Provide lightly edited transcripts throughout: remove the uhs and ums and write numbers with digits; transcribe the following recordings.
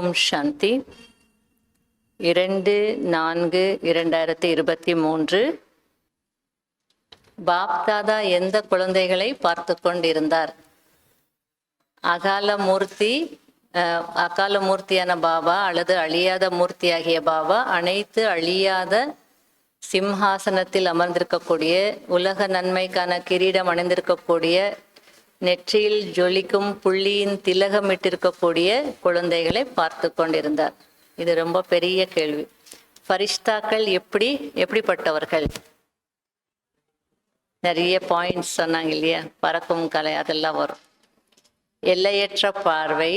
ஓம் சாந்தி. 2/4/2023. பாப்தாதா எந்த குழந்தைகளை பார்த்து கொண்டிருந்தார்? அகால மூர்த்தியான பாபா அல்லது அழியாத மூர்த்தியாகிய பாபா அனைத்து அழியாத சிம்ஹாசனத்தில் அமர்ந்திருக்கக்கூடிய, உலக நன்மைக்கான கிரீடம் அணிந்திருக்கக்கூடிய, நெற்றியில் ஜொலிக்கும் புள்ளியின் திலகமிட்டிருக்கக்கூடிய குழந்தைகளை பார்த்து கொண்டிருந்தார். இது ரொம்ப பெரிய கேள்வி. ஃபரிஷ்தாக்கள் எப்படிப்பட்டவர்கள்? நிறைய பாயிண்ட்ஸ் சொன்னாங்க இல்லையா? பறக்கும் கலை அதெல்லாம் வரும். எல்லையற்ற பார்வை,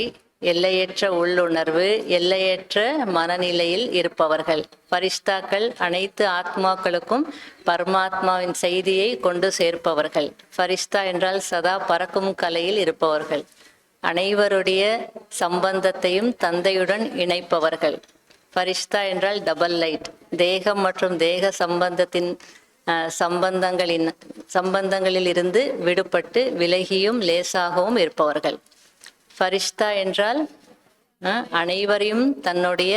எல்லையற்ற உள்ளுணர்வு, எல்லையற்ற மனநிலையில் இருப்பவர்கள். ஃபரிஷ்தாக்கள் அனைத்து ஆத்மாக்களுக்கும் பரமாத்மாவின் செய்தியை கொண்டு சேர்ப்பவர்கள். ஃபரிஷ்தா என்றால் சதா பறக்கும் கலையில் இருப்பவர்கள். அனைவருடைய சம்பந்தத்தையும் தந்தையுடன் இணைப்பவர்கள். ஃபரிஷ்தா என்றால் டபுள் லைட், தேகம் மற்றும் தேக சம்பந்தங்களில் இருந்து விடுபட்டு விலகியும் லேசாகவும் இருப்பவர்கள். ஃபரிஷ்தா என்றால் அனைவரையும் தன்னுடைய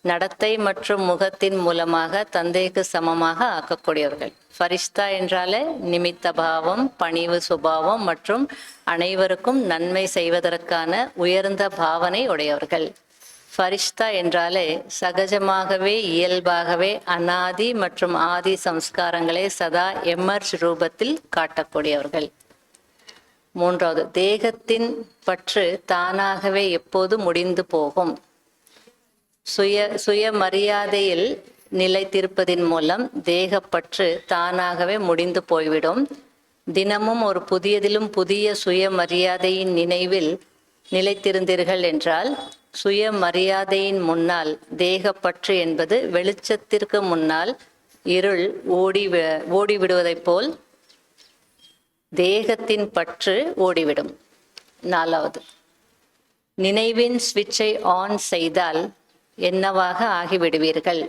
நடத்தை மற்றும் முகத்தின் மூலமாக தந்தைக்கு சமமாக ஆக்கக்கூடியவர்கள். ஃபரிஷ்தா என்றாலே நிமித்த பாவம், பணிவு சுபாவம் மற்றும் அனைவருக்கும் நன்மை செய்வதற்கான உயர்ந்த பாவனை உடையவர்கள். ஃபரிஷ்தா என்றாலே சகஜமாகவே இயல்பாகவே அனாதி மற்றும் ஆதி சம்ஸ்காரங்களை சதா எமர்ஜ் ரூபத்தில் காட்டக்கூடியவர்கள். 3வது, தேகத்தின் பற்று தானாகவே எப்போது முடிந்து போகும். சுயமரியாதையில் நிலைத்திருப்பதின் மூலம் தேகப்பற்று தானாகவே முடிந்து போய்விடும். தினமும் ஒரு புதியதிலும் புதிய சுயமரியாதையின் நினைவில் நிலைத்திருந்தீர்கள் என்றால், சுயமரியாதையின் முன்னால் தேகப்பற்று என்பது வெளிச்சத்திற்கு முன்னால் இருள் ஓடிவிடுவதைப் போல் தேகத்தின் பற்று ஓடிவிடும். 4வது, நினைவின் ஸ்விட்சை ஆன் செய்தால் என்னவாக ஆகிவிடுவீர்கள்?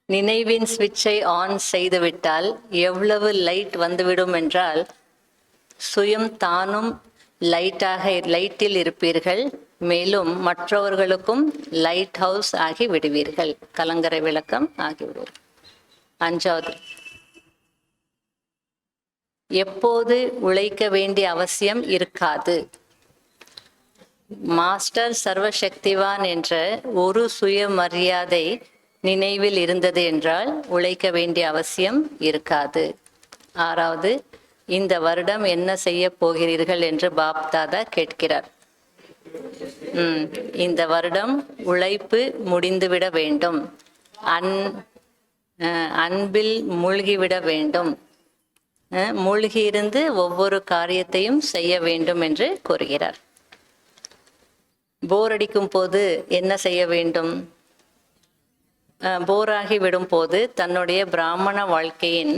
நினைவின் ஸ்விட்சை ஆன் செய்துவிட்டால் எவ்வளவு லைட் வந்துவிடும் என்றால், சுயம் தானும் லைட்டில் இருப்பீர்கள். மேலும் மற்றவர்களுக்கும் லைட் ஹவுஸ் ஆகி விடுவீர்கள், கலங்கரை விளக்கம் ஆகிவிடுவீர்கள். 5வது, எப்போது உழைக்க வேண்டிய அவசியம் இருக்காது. மாஸ்டர் சர்வசக்திவான் என்ற ஒரு சுயமரியாதை நினைவில் இருந்தது என்றால் உழைக்க வேண்டிய அவசியம் இருக்காது. 6வது, இந்த வருடம் என்ன செய்ய போகிறீர்கள் என்று பாப்தாதா கேட்கிறார். இந்த வருடம் உழைப்பு முடிந்துவிட வேண்டும், அன்பில் மூழ்கிவிட வேண்டும், மூழ்கியிருந்து ஒவ்வொரு காரியத்தையும் செய்ய வேண்டும் என்று கூறுகிறார். போர் அடிக்கும் போது என்ன செய்ய வேண்டும்? போராகி விடும் போது தன்னுடைய பிராமண வாழ்க்கையின்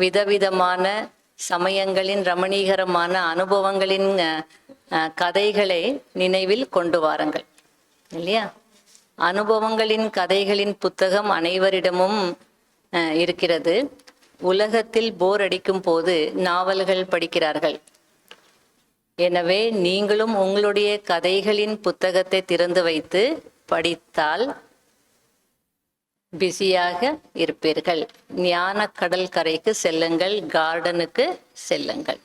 விதவிதமான சமயங்களின் ரமணீகரமான அனுபவங்களின் கதைகளை நினைவில் கொண்டு வாருங்கள் இல்லையா? அனுபவங்களின் கதைகளின் புத்தகம் அனைவரிடமும் இருக்கிறது. உலகத்தில் போர் அடிக்கும் போது நாவல்கள் படிக்கிறார்கள். எனவே நீங்களும் உங்களுடைய கதைகளின் புத்தகத்தை திறந்து வைத்து படித்தால் பிஸியாக இருப்பீர்கள். ஞான கடல் கரைக்கு செல்லுங்கள், கார்டனுக்கு செல்லுங்கள்.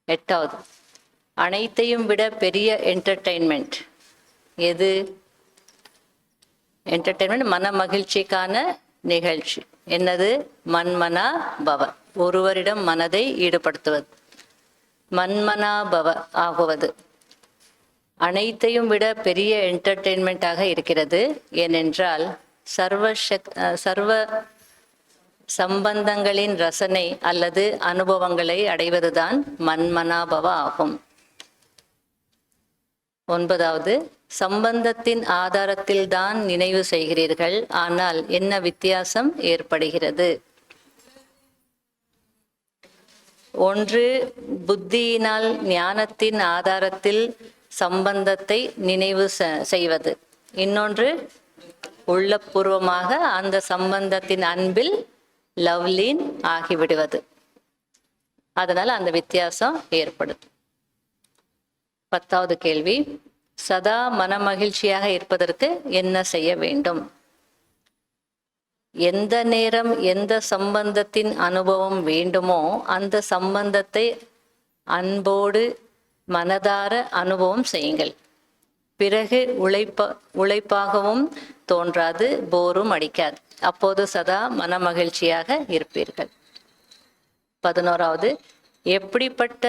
8வது, அனைத்தையும் விட பெரிய என்டர்டெயின்மெண்ட் எது? என்டர்டெயின்மெண்ட் மன மகிழ்ச்சிக்கான நிகழ்ச்சி. என்னது? மன்மனா பவ, ஒருவரிடம் மனதை ஈடுபடுத்துவது, மன்மனா பவ ஆகுவது அனைத்தையும் விட பெரிய என்டர்டெயின்மெண்ட்டாக இருக்கிறது. ஏனென்றால் சர்வ சம்பந்தங்களின் ரசனை அல்லது அனுபவங்களை அடைவதுதான் மன்மனாபவ ஆகும். 9வது, சம்பந்தத்தின் ஆதாரத்தில் தான் நினைவு செய்கிறீர்கள். ஆனால் என்ன வித்தியாசம் ஏற்படுகிறது? 1, புத்தியினால் ஞானத்தின் ஆதாரத்தில் சம்பந்தத்தை நினைவு செய்வது. இன்னொன்று உள்ளபூர்வமாக அந்த சம்பந்தத்தின் அன்பில் லவ்லீன் ஆகிவிடுவது. அதனால அந்த வித்தியாசம் ஏற்படுது. 10வது கேள்வி, சதா மனமகிழ்ச்சியாக இருப்பதற்கு என்ன செய்ய வேண்டும்? எந்த நேரம் எந்த சம்பந்தத்தின் அனுபவம் வேண்டுமோ அந்த சம்பந்தத்தை அன்போடு மனதார அனுபவம் செய்யுங்கள். பிறகு உழைப்பாகவும் தோன்றாது, போரும் அடிக்காது. அப்போது சதா மனமகிழ்ச்சியாக இருப்பீர்கள். 11வது, எப்படிப்பட்ட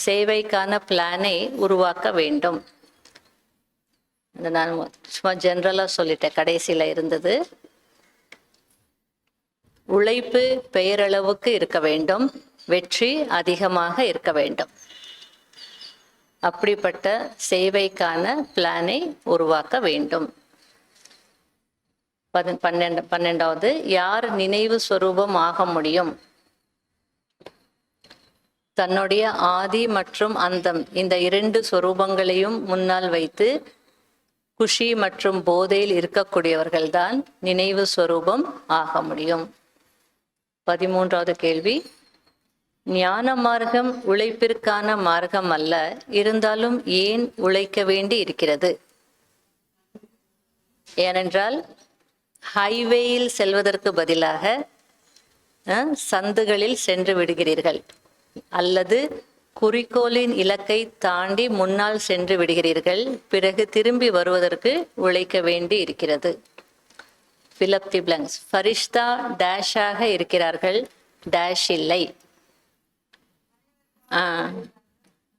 சேவைக்கான பிளானை உருவாக்க வேண்டும்? நான் சும்மா ஜென்ரலாக சொல்லிட்டேன், கடைசியில் இருந்தது. உழைப்பு பெயரளவுக்கு இருக்க வேண்டும், வெற்றி அதிகமாக இருக்க வேண்டும். அப்படிப்பட்ட சேவைக்கான பிளானை உருவாக்க வேண்டும். 12வது, யார் நினைவு ஸ்வரூபம் ஆக முடியும்? தன்னுடைய ஆதி மற்றும் அந்தம் இந்த 2 ஸ்வரூபங்களையும் முன்னால் வைத்து குஷி மற்றும் போதையில் இருக்கக்கூடியவர்கள்தான் நினைவு ஸ்வரூபம் ஆக முடியும். 13வது கேள்வி, ஞான மார்க்கம் உழைப்பிற்கான மார்க்கம் அல்ல, இருந்தாலும் ஏன் உழைக்க வேண்டி இருக்கிறது? ஏனென்றால் ஹைவேயில் செல்வதற்கு பதிலாக சந்துகளில் சென்று விடுகிறீர்கள், அல்லது குறிக்கோளின் இலக்கை தாண்டி முன்னால் சென்று விடுகிறீர்கள். பிறகு திரும்பி வருவதற்கு உழைக்க வேண்டி இருக்கிறது. fill up the blanks. ஃபரிஷ்தா டேஷாக இருக்கிறார்கள், டேஷ் இல்லை.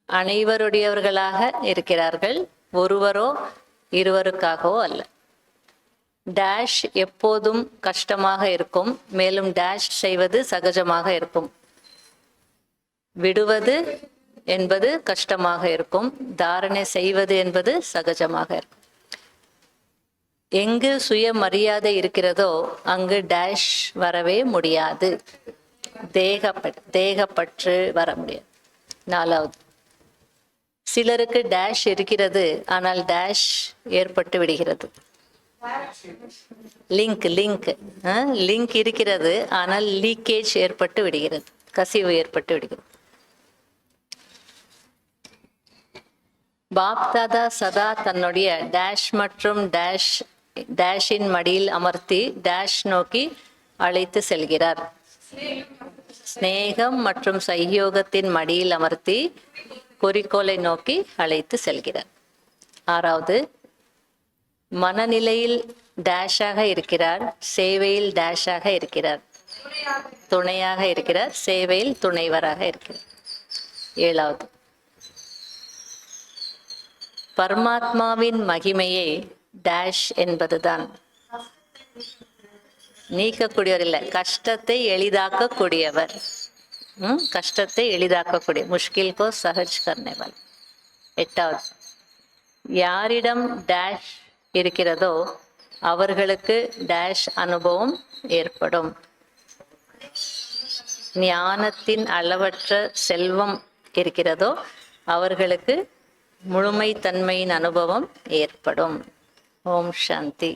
அனைவருடையவர்களாக இருக்கிறார்கள், ஒருவரோ இருவருக்காகவோ அல்ல. டேஷ் எப்போதும் கஷ்டமாக இருக்கும், மேலும் டேஷ் செய்வது சகஜமாக இருக்கும். விடுவது என்பது கஷ்டமாக இருக்கும், தாரணை செய்வது என்பது சகஜமாக இருக்கும். எங்கு சுயமரியாதை இருக்கிறதோ அங்கு டேஷ் வரவே முடியாது, தேகப்பற்று வர முடியாது. 4வது, சிலருக்கு டேஷ் இருக்கிறது ஆனால் டேஷ் ஏற்பட்டு விடுகிறது. லிங்க் இருக்கிறது ஆனால் லீக்கேஜ் ஏற்பட்டு விடுகிறது, கசிவு ஏற்பட்டு விடுகிறது. பாப்தாதா சதா தன்னுடைய டேஷ் மற்றும் டேஷின் மடியில் அமர்த்தி டேஷ் நோக்கி அழைத்து செல்கிறார். ஸ்நேகம் மற்றும் சையோகத்தின் மடியில் அமர்த்தி குறிக்கோளை நோக்கி அழைத்து செல்கிறார். 6வது, மனநிலையில் டேஷாக இருக்கிறார், சேவையில் டேஷாக இருக்கிறார். துணையாக இருக்கிறார், சேவையில் துணைவராக இருக்கிறார். 7வது, பரமாத்மாவின் மகிமையே டேஷ் என்பதுதான். நீக்கக்கூடியவர் இல்லை, கஷ்டத்தை எளிதாக்கக்கூடியவர். கஷ்டத்தை எளிதாக்கக்கூடிய, முஷ்கில் கோ சஹஜ் கர்னே வாலா. 8வது, யாரிடம் டேஷ் இருக்கிறதோ அவர்களுக்கு டேஷ் அனுபவம் ஏற்படும். ஞானத்தின் அளவற்ற செல்வம் இருக்கிறதோ அவர்களுக்கு முழுமைத்தன்மையின் அனுபவம் ஏற்படும். ஓம் சாந்தி.